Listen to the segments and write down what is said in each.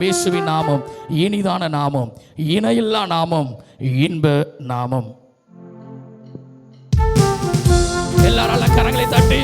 இயேசுவின் நாமம் இனிதான நாமம், இணையில்லா நாமம், இன்ப நாமம். எல்லாரால கரங்களை தட்டி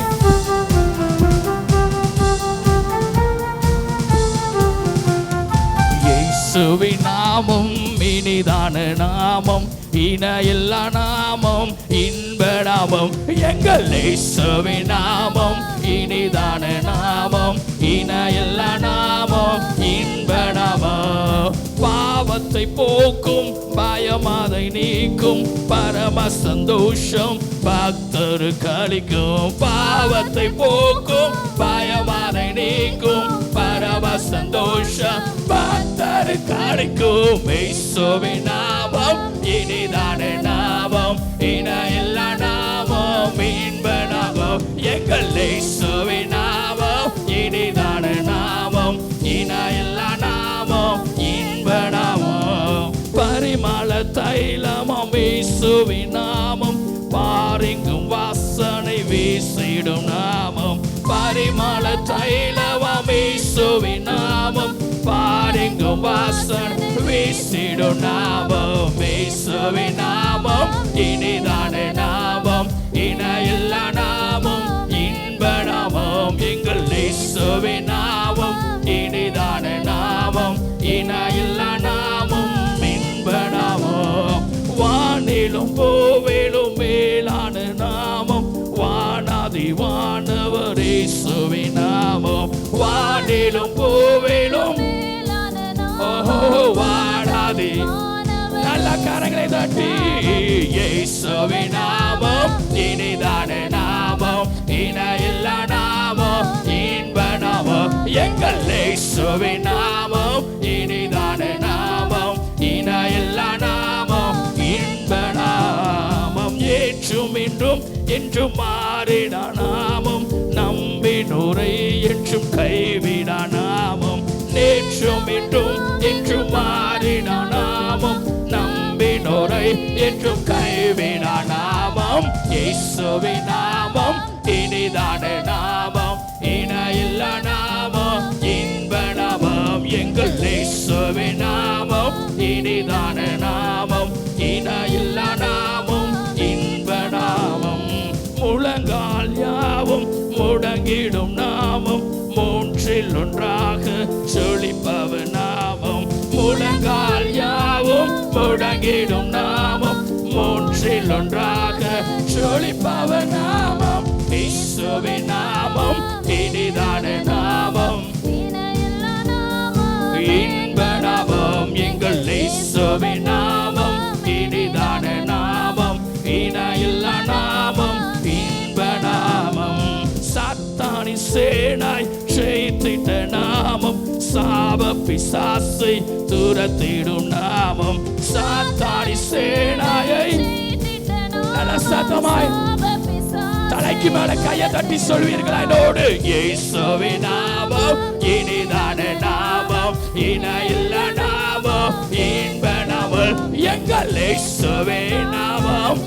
இயேசுவின் நாமம் இனிதான நாமம், இணையில்லா நாமம், இன்ப நாமம். எங்கள் இயேசுவின் நாமம் இனிதான நாமம், இணையில்லா நாமம், இன்ப நாமம். பாவத்தை போக்கும், பயமாதை நீக்கும், பரம சந்தோஷம் பக்தருக்கு அளிக்கும். பாவத்தை போக்கும், பயமாதை நீக்கும், பரம சந்தோஷம் பக்தருக்கு அளிக்கும். இயேசுவின் நாமம் இனிதான நாமம், இணையில்லா நாமம், இன்ப நாமம். எங்கள் இயேசுவின் நாமம் இனிதான நாமம், இணையில்லா நாமம், இன்ப நாமம். பரிமள தைலமாம் இயேசுவின் நாமம், பாரெங்கும் வாசனை வீசிடும் நாமம். பரிமள தைலமாம் இயேசுவின் நாமம், பாரெங்கும் வாசனை வீசிடும் நாமம். இயேசுவின் நாமம் இனிதான நாமம், இணையில்லா நாமம், இன்ப நாமம். எங்கள் இயேசுவின் நாமம் இனிதான நாமம், இணையில்லா நாமம், இன்ப நாமம். வானிலும் பூவிலும் மேலான நாமம், வானாதி வானவர் இயேசுவின் நாமம். வானிலும் பூவிலும் வானாதி, நல்ல கரங்களை தட்டி இயேசுவின் நாமம் இனிதான நாமம், இணையில்லா நாமம், இன்ப நாமம். எங்கள் இயேசுவின் நாமம் இனிதான நாமம், இணையில்லா நாமம், இன்ப நாமம். ஏற்றும் இன்றும் என்றும் மாறிட நாமம், நம்பினோரை என்றும் கைவிட நாமம். நேற்றும் இன்றும் என்றும் மாறிட நாமம், நம்பினோரை என்றும் கைவிட நாமம். இயேசுவின் நாமம் இனிதான நாமம், இணையில்லா நாமம், இன்ப நாமம். எங்கள் இயேசுவின் நாமம் இனிதான நாமம், இணையில்லா நாமம், இன்ப நாமம். முழங்கால் யாவும் முடங்கிடும் நாமம், மூன்றில் ஒன்றாக சொலிப்பவர் நாமம். முழங்கால் யாவும் முடங்கிடும் நாமம், மூன்றில் ஒன்றாக சொலிப்பவர் நாமம். இயேசுவின் நாமம் இனிதான நாமம், இன்ப நாமம். எங்கள் இயேசுவின் நாமம் இனிதான நாமம், இணையில்லா நாமம், இன்ப நாமம். சாத்தானின் சேனாய் ஜெயித்திட்ட நாமம், சாப பிசாசை துரத்திடும் நாமம். சாத்தானின் சேனாயை நல்ல சத்தமாய் தலைக்கு மேல கையை தட்டி சொல்வீர்களா என்னோடு? இயேசுவின் நாமம் இனிதான நாமம், இணையில்லா நாமம், இன்ப நாமம். எங்கள் இயேசுவின் நாமம்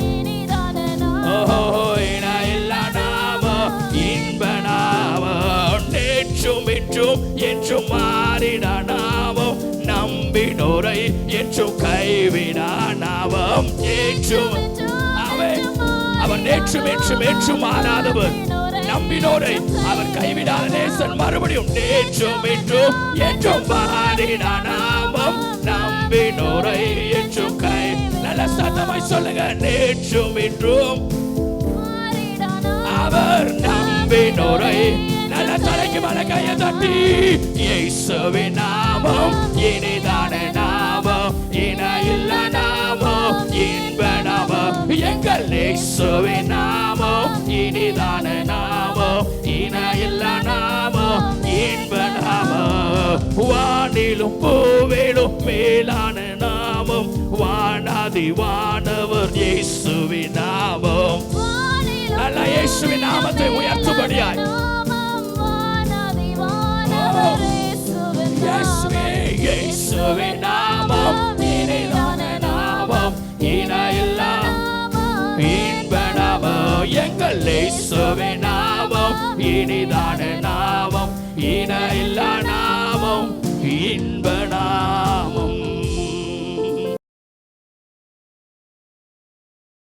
இணையில்லா நாமம், இன்ப நாமம். நேற்றும் இன்றும் என்றும் மாறிட நாமம், நம்பினோரை என்றும் கைவிட நாமம். ஏற்றும் அவர் நேற்றும் என்றும் என்றும் மாறாதவர், நம்பினோரை அவர் கைவிடாத நேசன். மறுபடியும் நேற்றும் என்றும் என்றும் மாறிட நாமம், நம்பினோரை என்றும் கை. நல்ல சத்தமாய் சொல்லுங்க. நேற்றும் என்றும் அவர் நம்பினோரை. நல்ல தலைக்கு மேல கையை தட்டி இயேசுவின் நாமம் இனிதான நாமம், இணையில்லா நாமம், இன்ப நாமம். எங்கள் இயேசுவின் நாமம் இனிதான நாமம், இணையில்லா நாமம், இன்ப நாமம். வானிலும் பூவிலும் மேலான நாமம், வானாதி வானவர் இயேசுவின் நாமம். நல்ல இயேசுவின் நாமத்தை உயர்த்தும்படியாய் இயேசுவின் நாமம் இனிதான நாமம், இணையில்லா இன்ப நாமம். எங்கள் இயேசுவின் நாமம் இனிதான நாமம், இணையில்லா நாமம்.